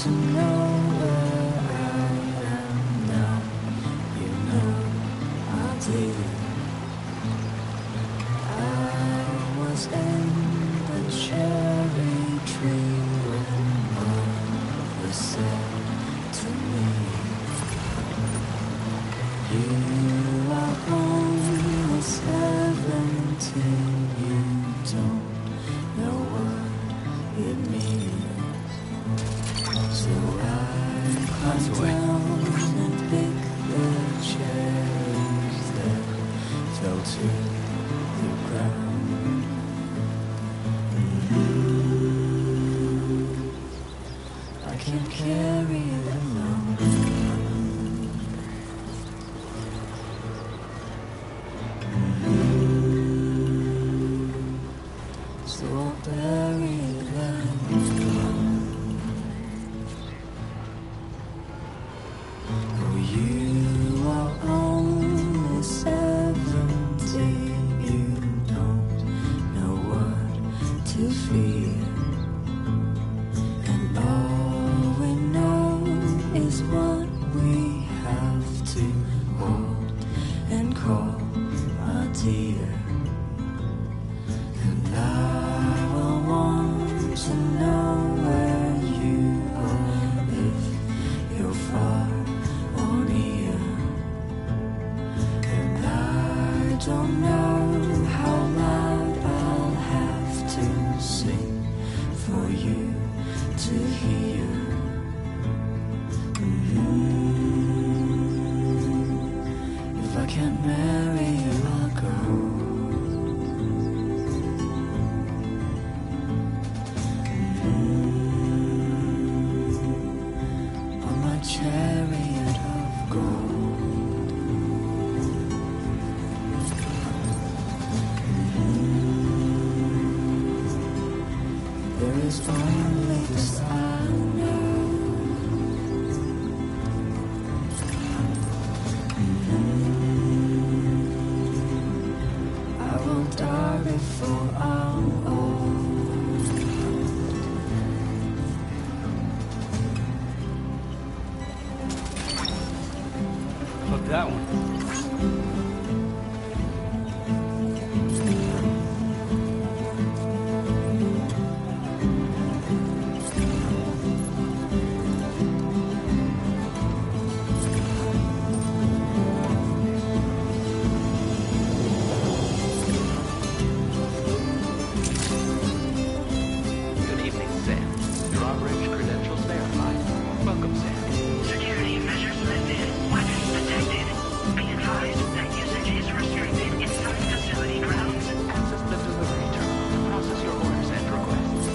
to know where I am now. You know I did. I was in the cherry tree when mother said to me, you are only 17, you don't know what it means. So I climbed down and picked the cherries that fell to the ground. I can't carry it alone. So I'll bury them. Oh, you are only 17, you don't know what to fear. And all we know is what we have to hold and call our dear. And I will want to know where you are, if you're far or near. And I don't know how loud I'll have to sing for you to hear. If I can't marry you, I'll go. On my chariot of gold. There is only this I know. I will die before I'm old. Look, that one. Good evening, Sam. Your operation credentials verified. Welcome, Sam. Security measures lifted. Weapons detected. Be advised that usage is restricted inside facility grounds. Access the delivery terminal to process your orders and requests.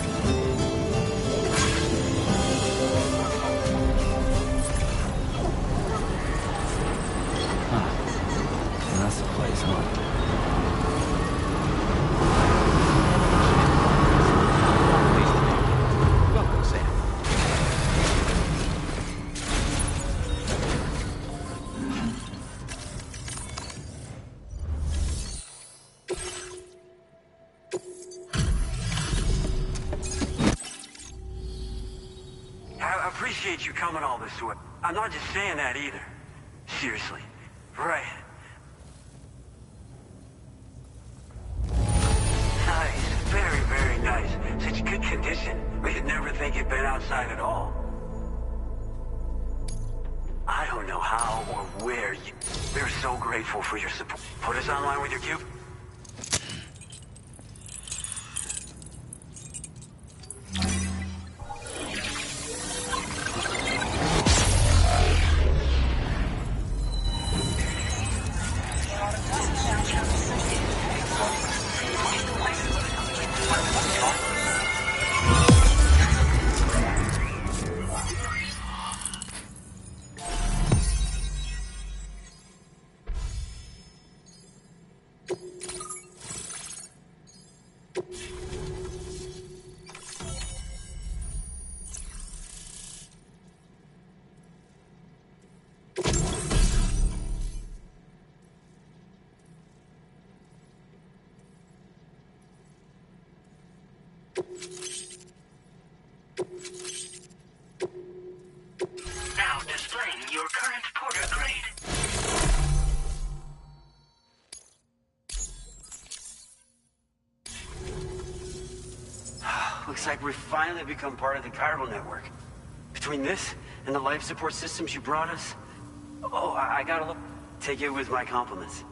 And that's the place, huh? Welcome, Sam. I appreciate you coming all this way. I'm not just saying that either. Seriously. Right. Nice. Very, very nice. Such good condition. We could never think you'd been outside at all. I don't know how or where you... We're so grateful for your support. Put us online with your cube? like we've finally become part of the chiral network. Between this and the life support systems you brought us... Oh, I gotta look. Take it with my compliments.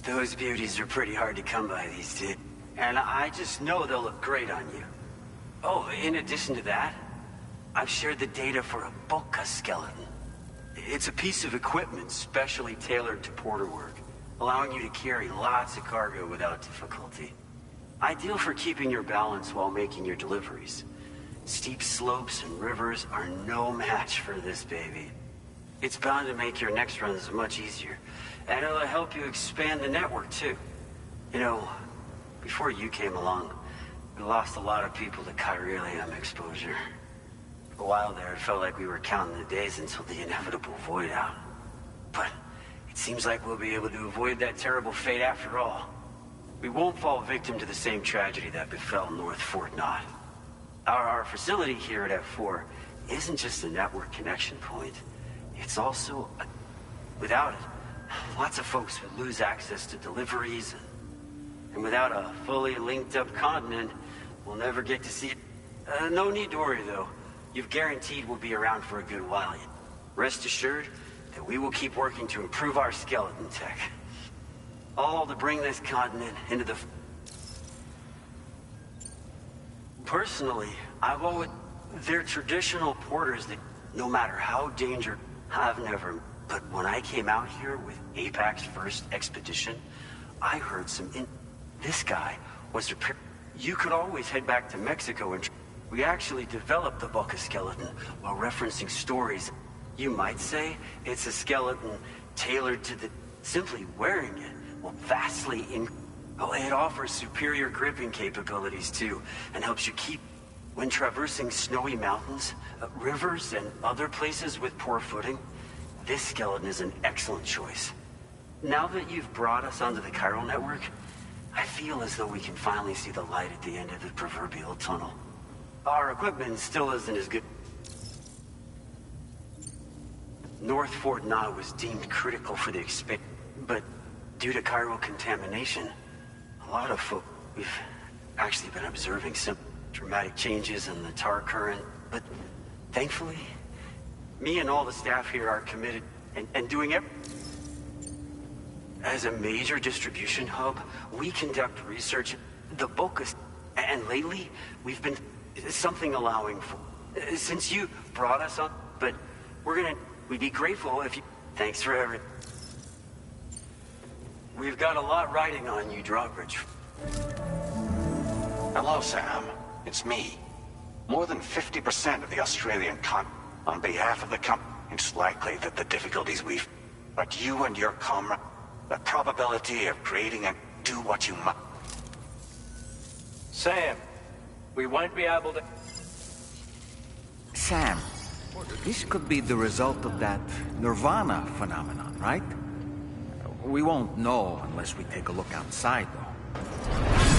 Those beauties are pretty hard to come by these days. And I just know they'll look great on you. Oh, in addition to that, I've shared the data for a Boca skeleton. It's a piece of equipment specially tailored to porter work, allowing you to carry lots of cargo without difficulty. Ideal for keeping your balance while making your deliveries. Steep slopes and rivers are no match for this baby. It's bound to make your next runs much easier, and it'll help you expand the network too. You know, before you came along, we lost a lot of people to chiralium exposure. For a while there, it felt like we were counting the days until the inevitable void out. But it seems like we'll be able to avoid that terrible fate after all. We won't fall victim to the same tragedy that befell North Fort Knott. Our facility here at F4 isn't just a network connection point. It's also without it, lots of folks would lose access to deliveries, and without a fully linked up continent, we'll never get to see it. No need to worry though. You've guaranteed we'll be around for a good while. Rest assured that we will keep working to improve our skeleton tech. All to bring this continent into the... Personally, I've always... They're traditional porters that, no matter how dangerous, I've never... But when I came out here with APAC's first expedition, I heard some This guy was a... You could always head back to Mexico and... We actually developed the Boca skeleton while referencing stories. You might say it's a skeleton tailored to the... Simply wearing it will vastly Oh, it offers superior gripping capabilities too, and helps you keep... When traversing snowy mountains, rivers, and other places with poor footing, this skeleton is an excellent choice. Now that you've brought us onto the chiral network, I feel as though we can finally see the light at the end of the proverbial tunnel. Our equipment still isn't as good. North Fort Knott was deemed critical for the expansion, but due to chiral contamination, a lot of folk... We've actually been observing some dramatic changes in the tar current, but thankfully, me and all the staff here are committed and doing everything. As a major distribution hub, we conduct research, the Boca, and lately, we've been something allowing for... Since you brought us up, but we'd be grateful if you... Thanks for everything. We've got a lot riding on you, Drawbridge. Hello, Sam. It's me. More than 50% of the Australian on behalf of the company. It's likely that the difficulties we've... But you and your comrade... The probability of creating and do what you must... Sam, we won't be able to... Sam, this could be the result of that Nirvana phenomenon, right? We won't know unless we take a look outside, though.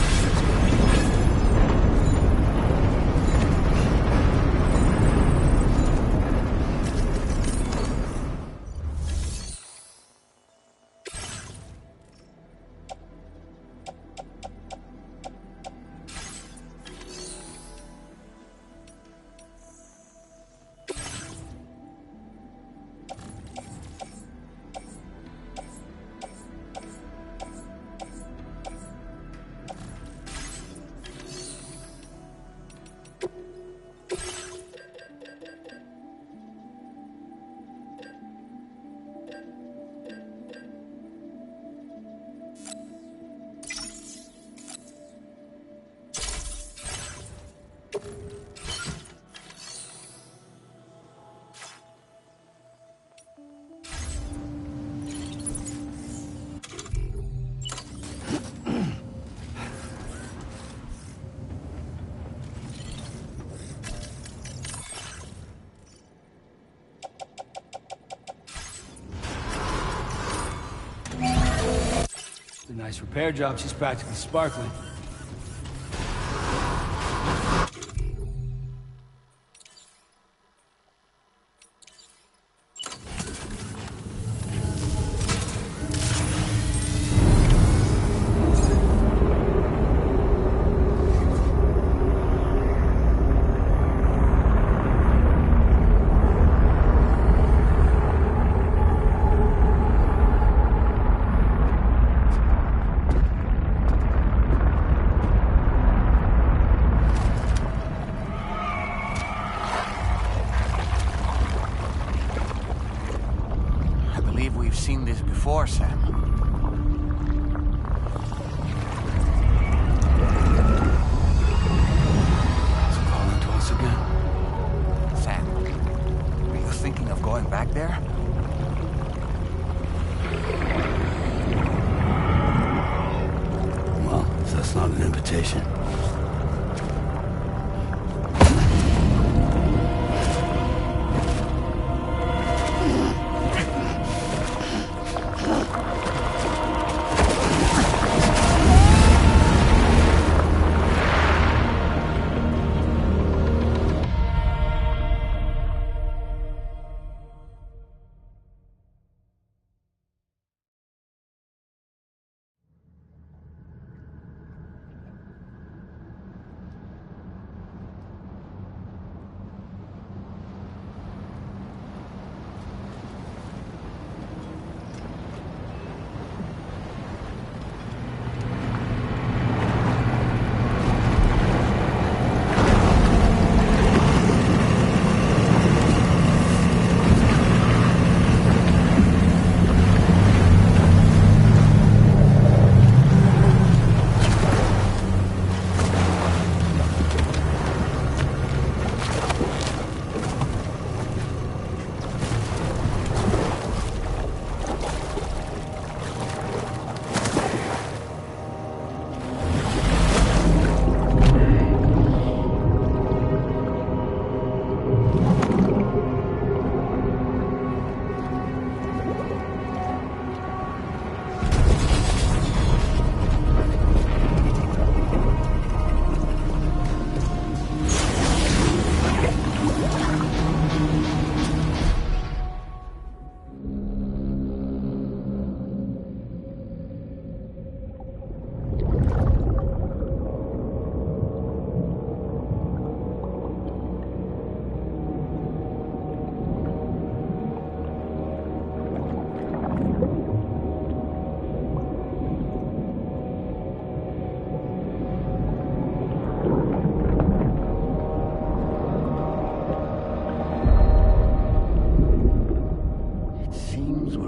Nice repair job. She's practically sparkling. We've seen this before, Sam. It's calling to us again. Sam, are you thinking of going back there? Well, if that's not an invitation.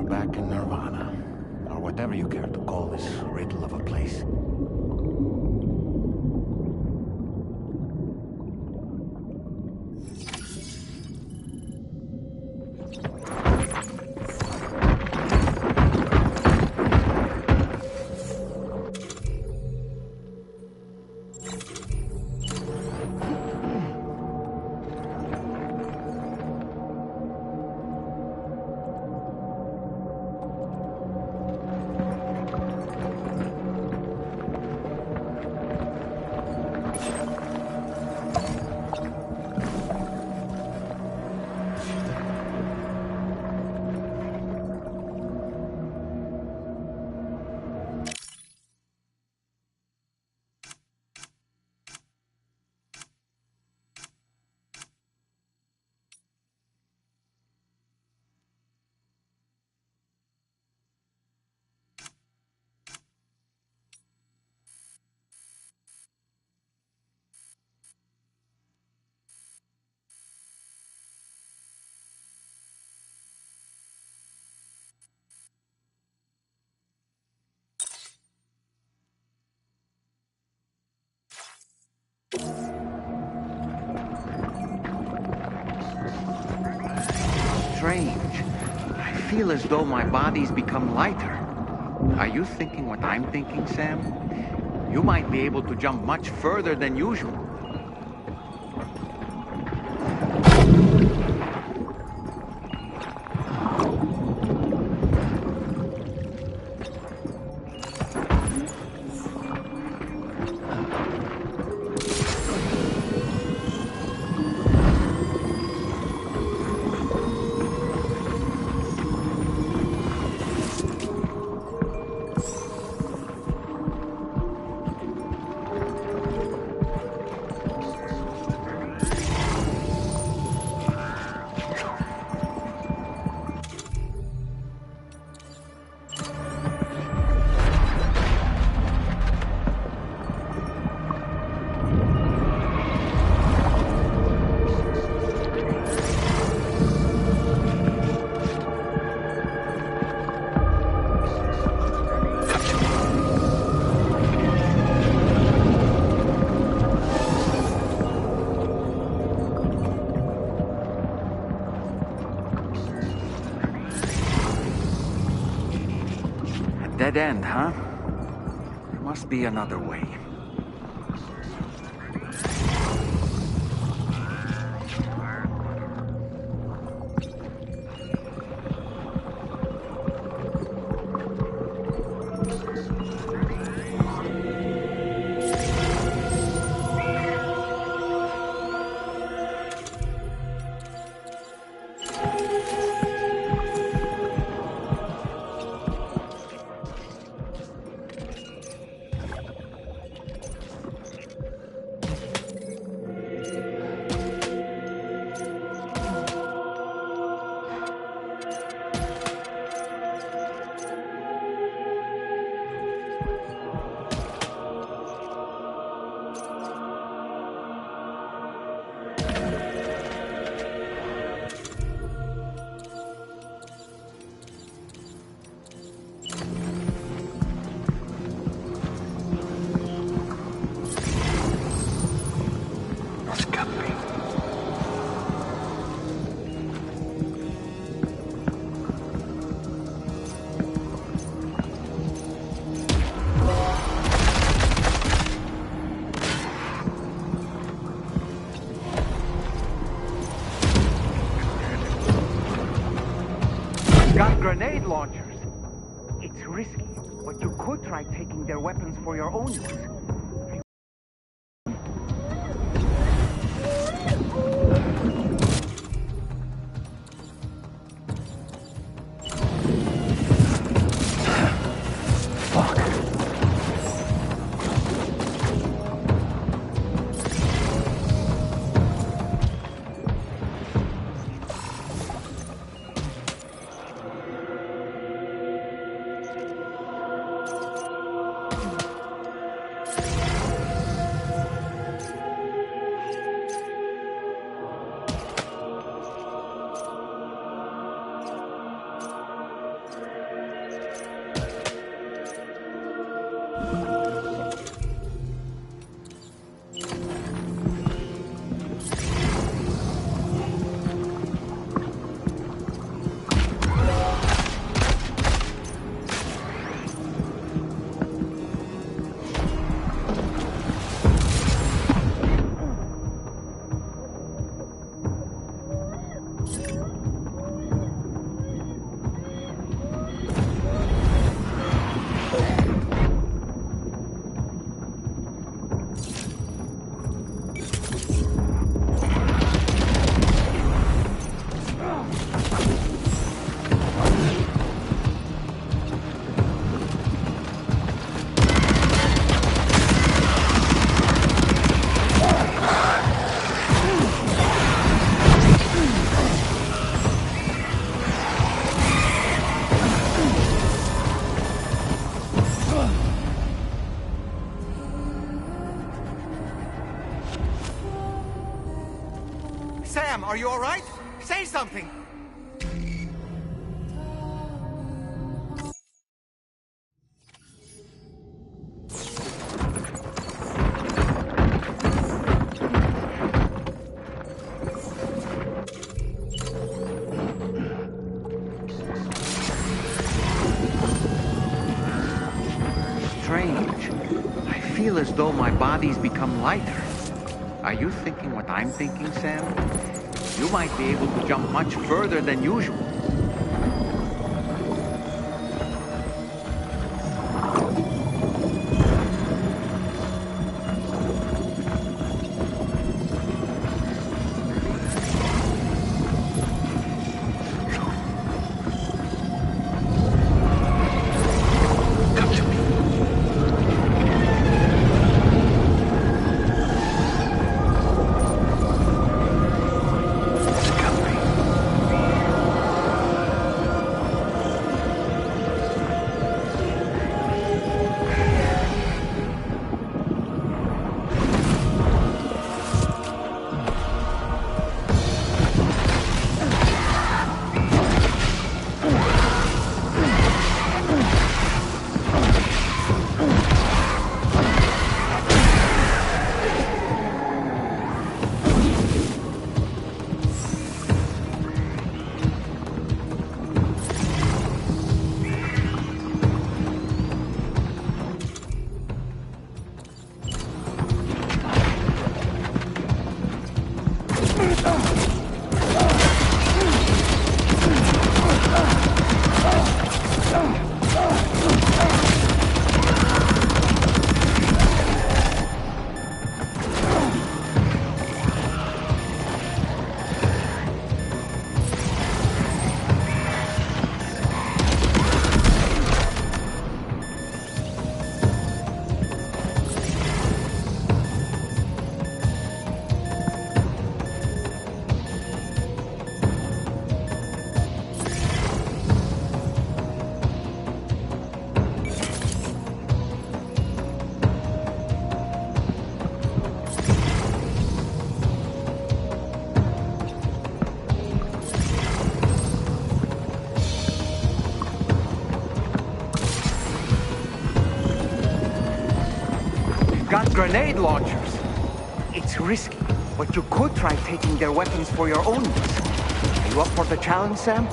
Back in Nirvana, or whatever you care to call this riddle of a place. Strange. I feel as though my body's become lighter. Are you thinking what I'm thinking, Sam? You might be able to jump much further than usual. Dead end, huh? There must be another way. Got grenade launchers. It's risky, but you could try taking their weapons for your own use. Sam, are you all right? Say something! Strange. I feel as though my body's become lighter. Are you thinking what I'm thinking, Sam? You might be able to jump much further than usual. grenade launchers. It's risky, but you could try taking their weapons for your own use. Are you up for the challenge, Sam?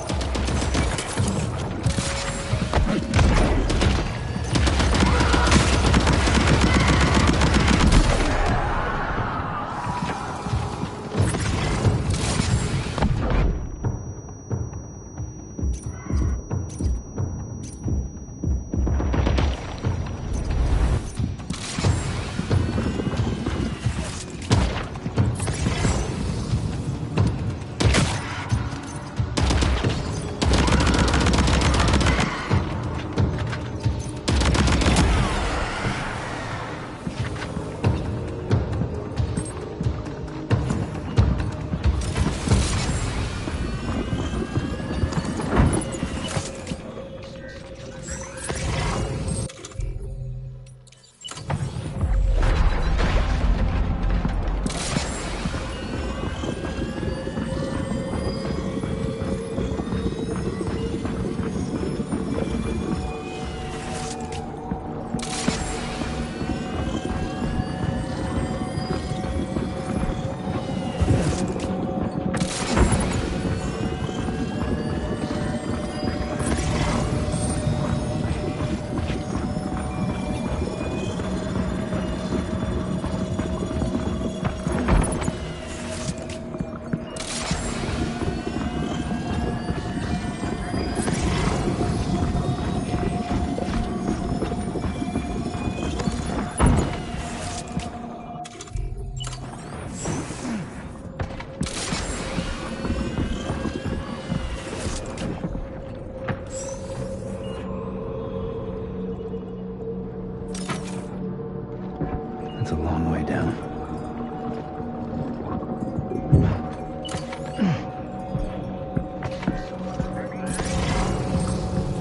It's a long way down.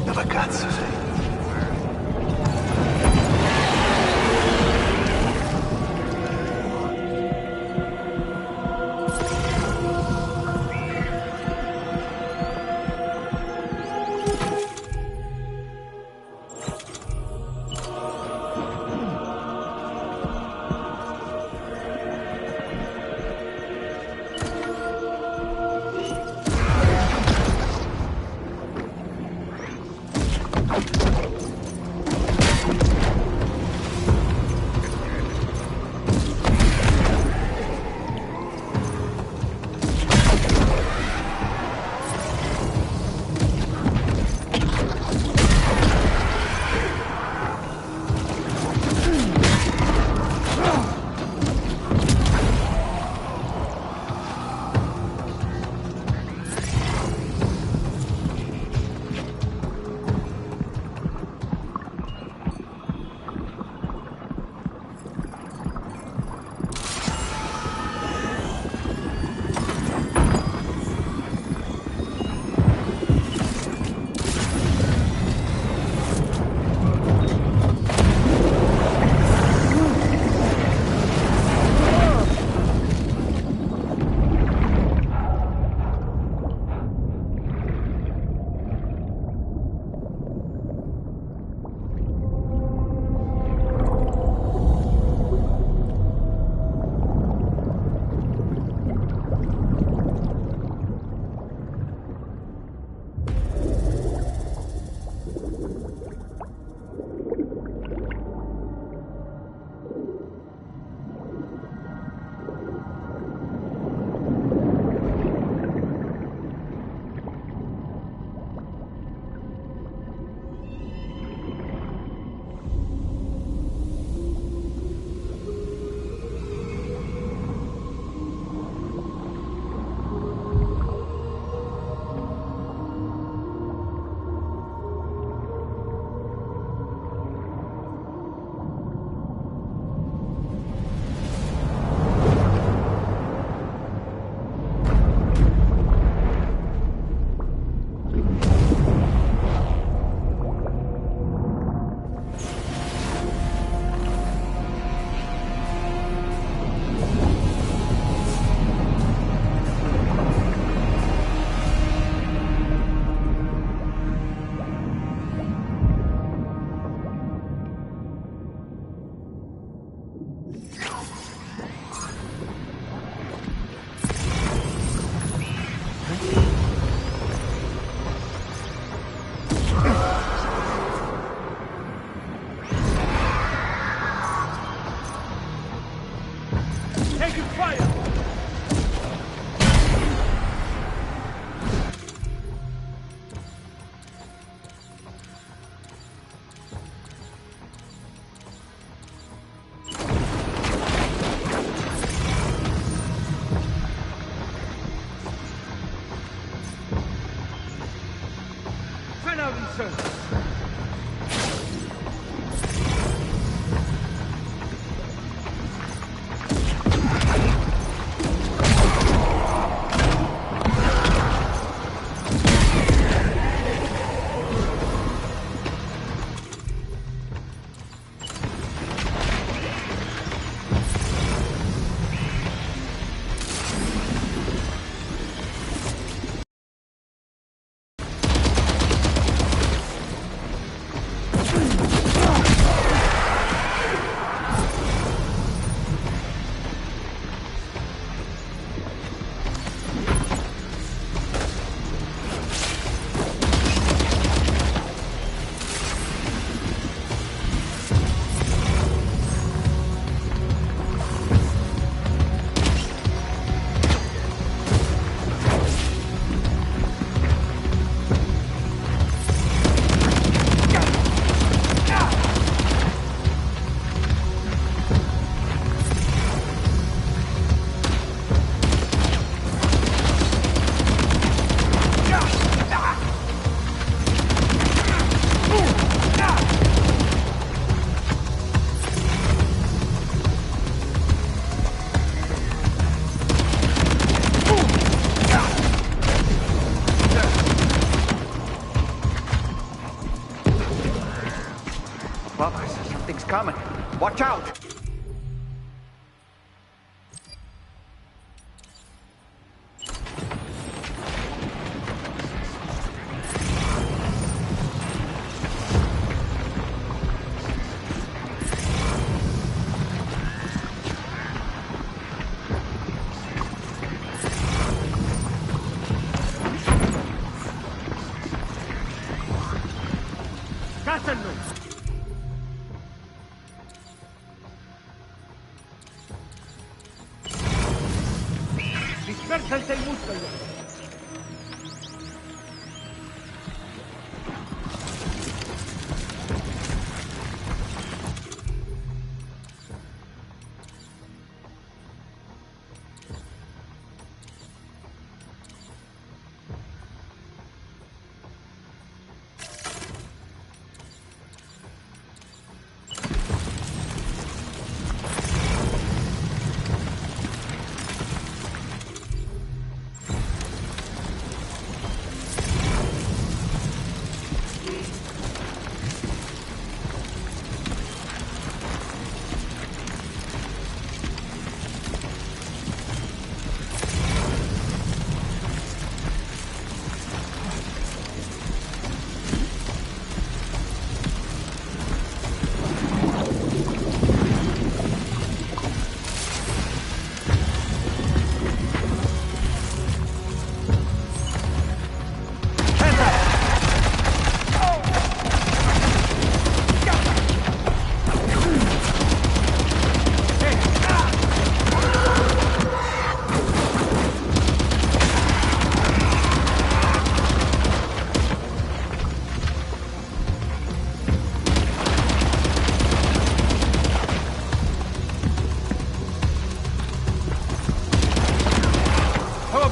Dove cazzo sei? taking fire! Something's coming. Watch out! Dispersate il muscolo!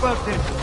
about this?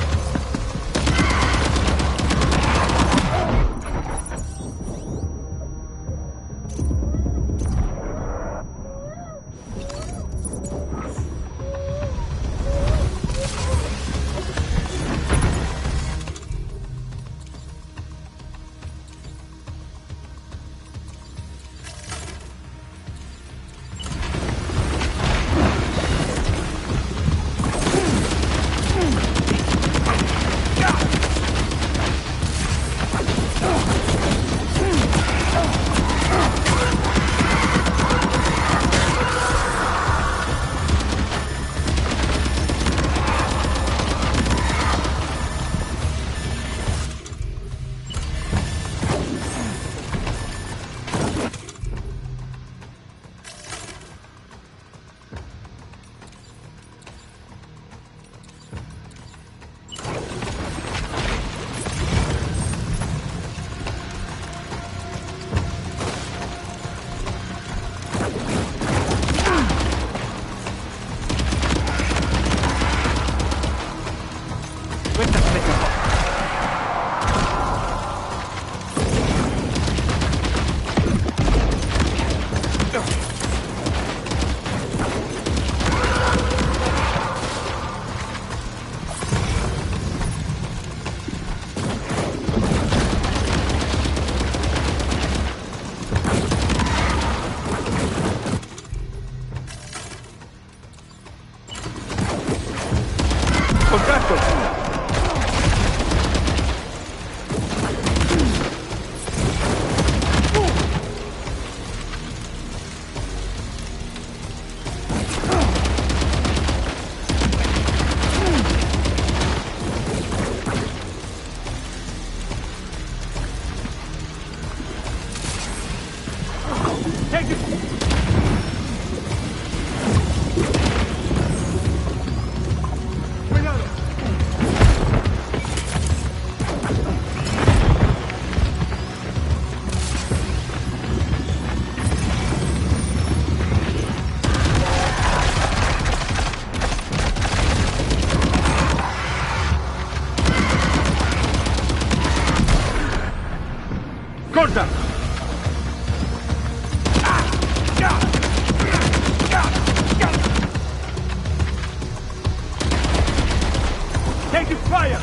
Contatto! Corta! Taking fire!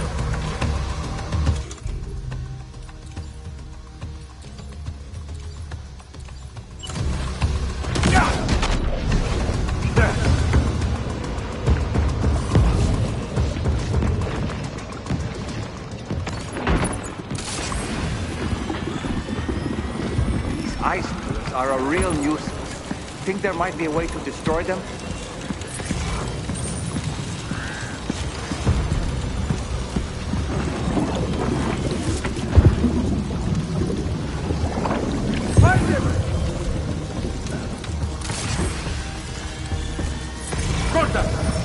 Ice pillars are a real nuisance. Think there might be a way to destroy them? Find him! Corta!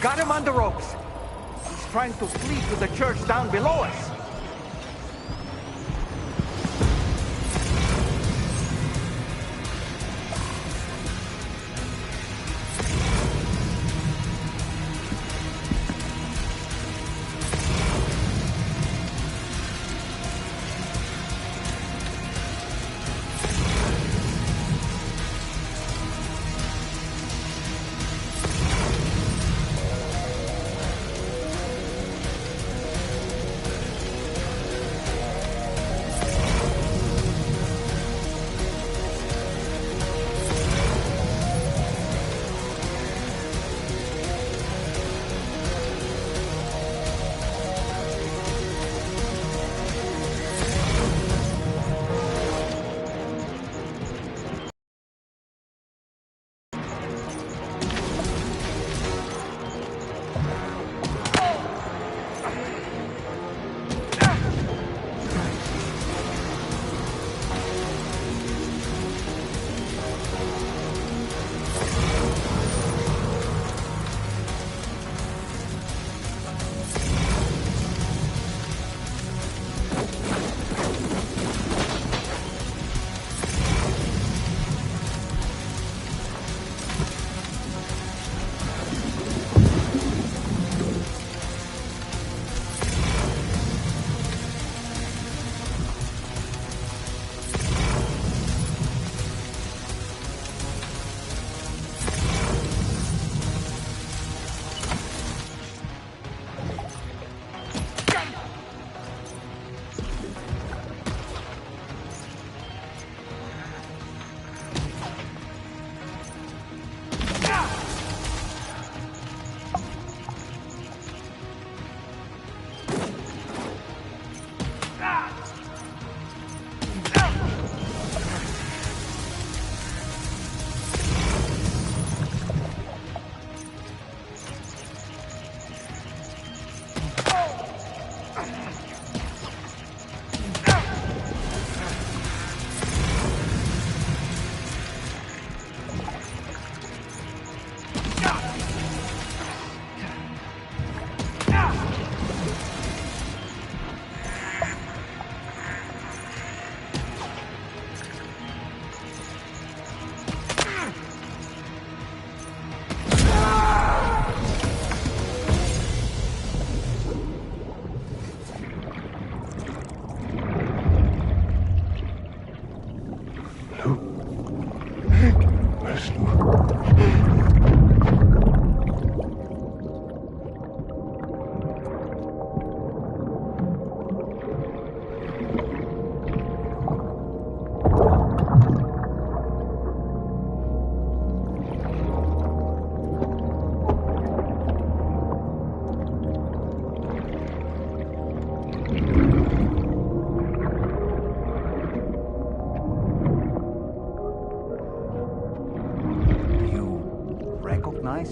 got him on the ropes. He's trying to flee to the church down below us.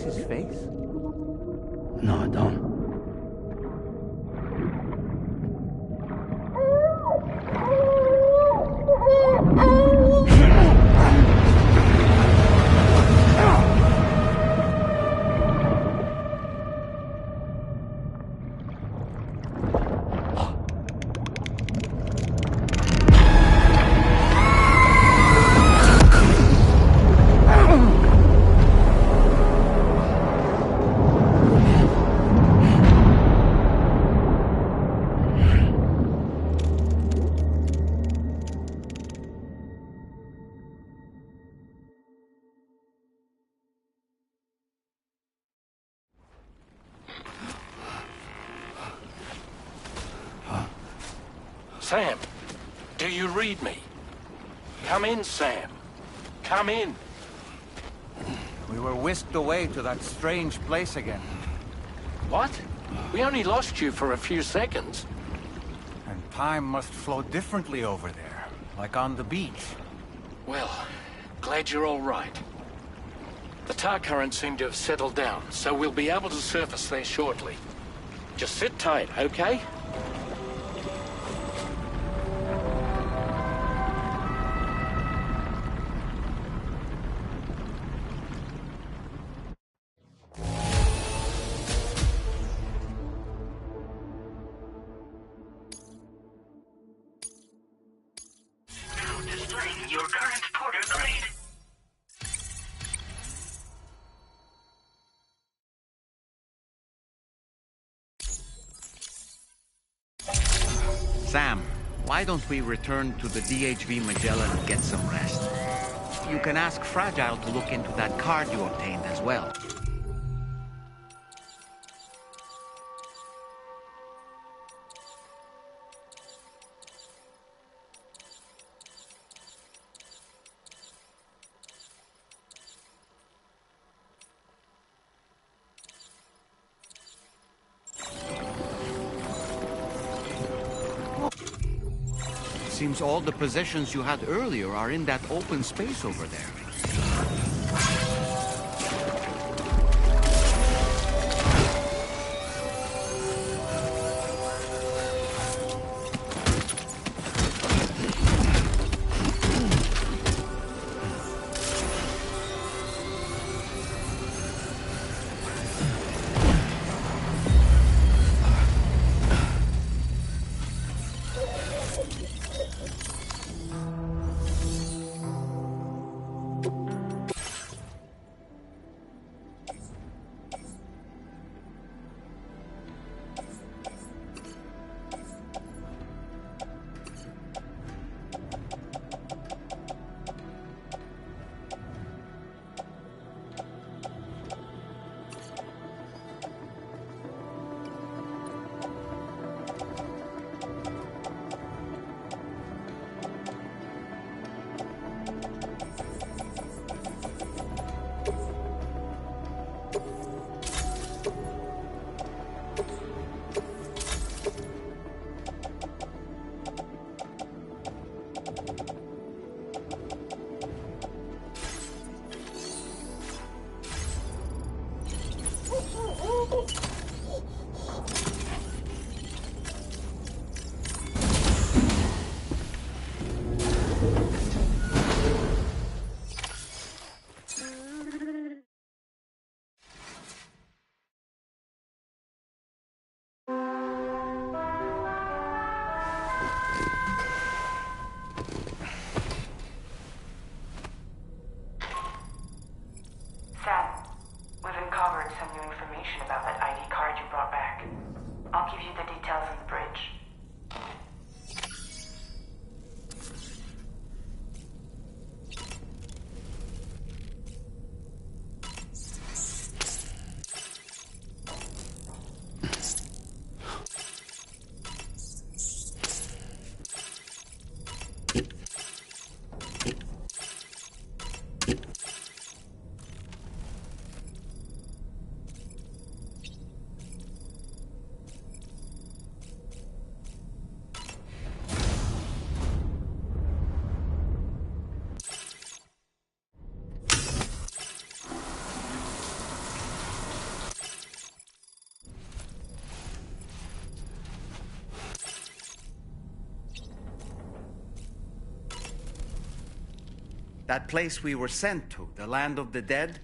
His face? No, I don't. Sam, do you read me? Come in, Sam. Come in. We were whisked away to that strange place again. What? We only lost you for a few seconds. And time must flow differently over there, like on the beach. Well, glad you're all right. The tar currents seem to have settled down, so we'll be able to surface there shortly. Just sit tight, okay? Why don't we return to the DHV Magellan and get some rest? You can ask Fragile to look into that card you obtained as well. Seems all the possessions you had earlier are in that open space over there. Sam, we've uncovered some new information about that ID card you brought back. I'll give you the details on the bridge. That place we were sent to, the land of the dead,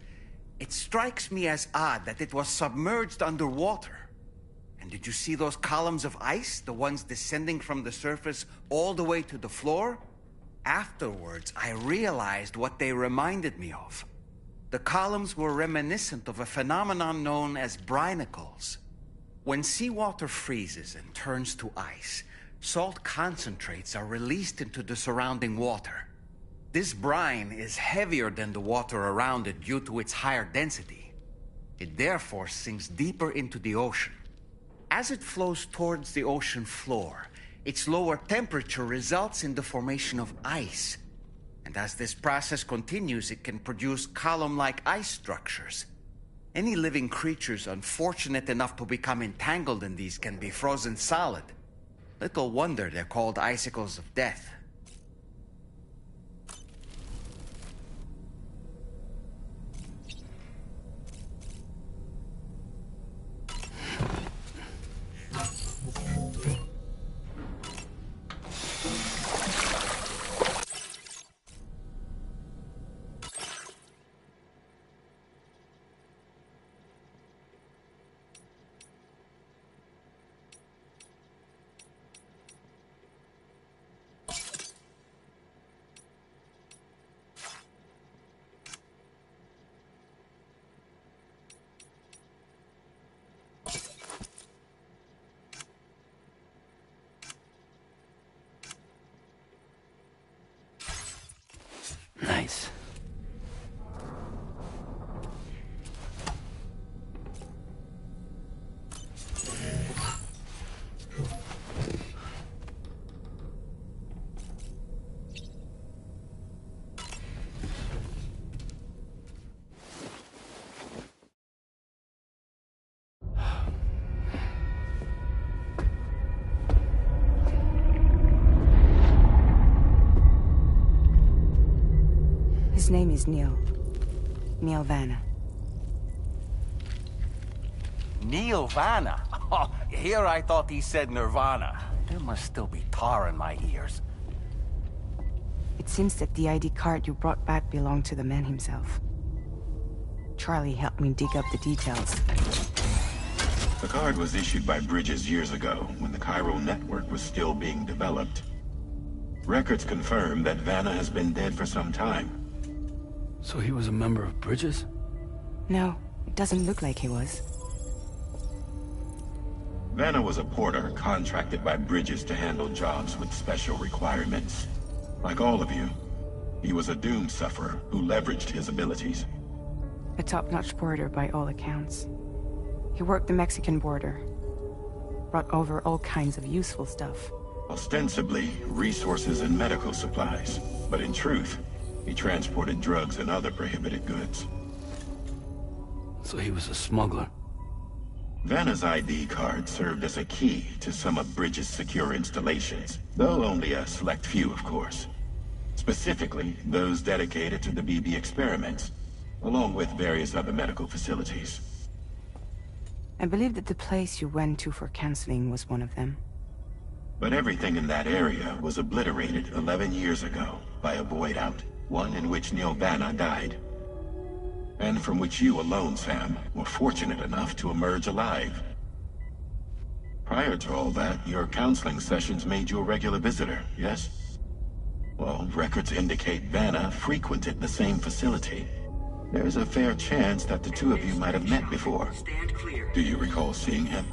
it strikes me as odd that it was submerged underwater. And did you see those columns of ice, the ones descending from the surface all the way to the floor? Afterwards, I realized what they reminded me of. The columns were reminiscent of a phenomenon known as brinicles. When seawater freezes and turns to ice, salt concentrates are released into the surrounding water. This brine is heavier than the water around it due to its higher density. It therefore sinks deeper into the ocean. As it flows towards the ocean floor, its lower temperature results in the formation of ice. And as this process continues, it can produce column-like ice structures. Any living creatures unfortunate enough to become entangled in these can be frozen solid. Little wonder they're called icicles of death. Nice. His name is Neil. Neil Vanna. Neil Vanna? Oh, here I thought he said Nirvana. There must still be tar in my ears. It seems that the ID card you brought back belonged to the man himself. Charlie helped me dig up the details. The card was issued by Bridges years ago, when the chiral network was still being developed. Records confirm that Vanna has been dead for some time. So he was a member of Bridges? No, it doesn't look like he was. Vanna was a porter contracted by Bridges to handle jobs with special requirements. Like all of you, he was a doom sufferer who leveraged his abilities. A top-notch porter by all accounts. He worked the Mexican border. Brought over all kinds of useful stuff. Ostensibly, resources and medical supplies. But in truth, he transported drugs and other prohibited goods. So he was a smuggler. Vanna's ID card served as a key to some of Bridges' secure installations, though only a select few, of course. Specifically, those dedicated to the BB experiments, along with various other medical facilities. I believe that the place you went to for counseling was one of them. But everything in that area was obliterated 11 years ago by a void out, one in which Neil Vanna died. And from which you alone, Sam, were fortunate enough to emerge alive. Prior to all that, your counseling sessions made you a regular visitor, yes? Well, records indicate Vanna frequented the same facility. There's a fair chance that the two of you might have met before. Do you recall seeing him?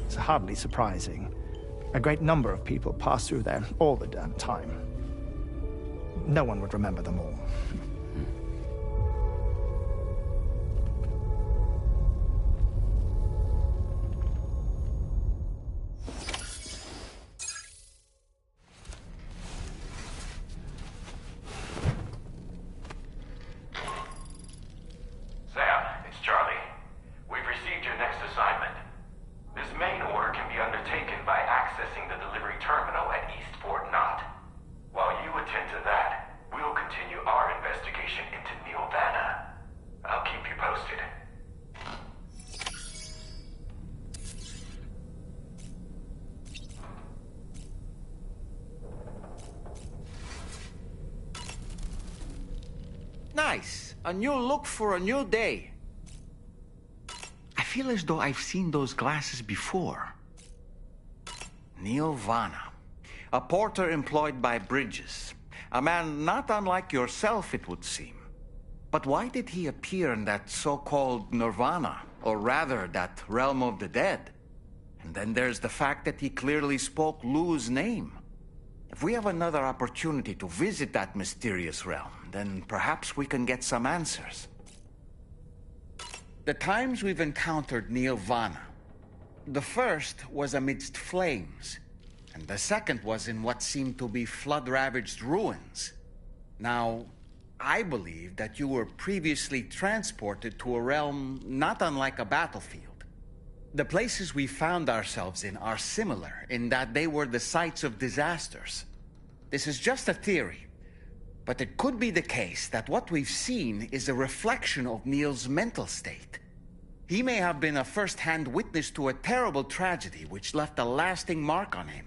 It's hardly surprising. A great number of people pass through there all the damn time. No one would remember them all. Sam, it's Charlie. We've received your next assignment. This main order can be undertaken by accessing the delivery terminal at Eastport Knot. While you attend to that, we'll continue our investigation into Neil Vanna. I'll keep you posted. Nice. A new look for a new day. I feel as though I've seen those glasses before. Neil Vanna. A porter employed by Bridges. A man not unlike yourself, it would seem. But why did he appear in that so-called Nirvana? Or rather, that realm of the dead? And then there's the fact that he clearly spoke Lou's name. If we have another opportunity to visit that mysterious realm, then perhaps we can get some answers. The times we've encountered Neil Vanna, the first was amidst flames, and the second was in what seemed to be flood-ravaged ruins. Now, I believe that you were previously transported to a realm not unlike a battlefield. The places we found ourselves in are similar in that they were the sites of disasters. This is just a theory, but it could be the case that what we've seen is a reflection of Neil's mental state. He may have been a first-hand witness to a terrible tragedy which left a lasting mark on him.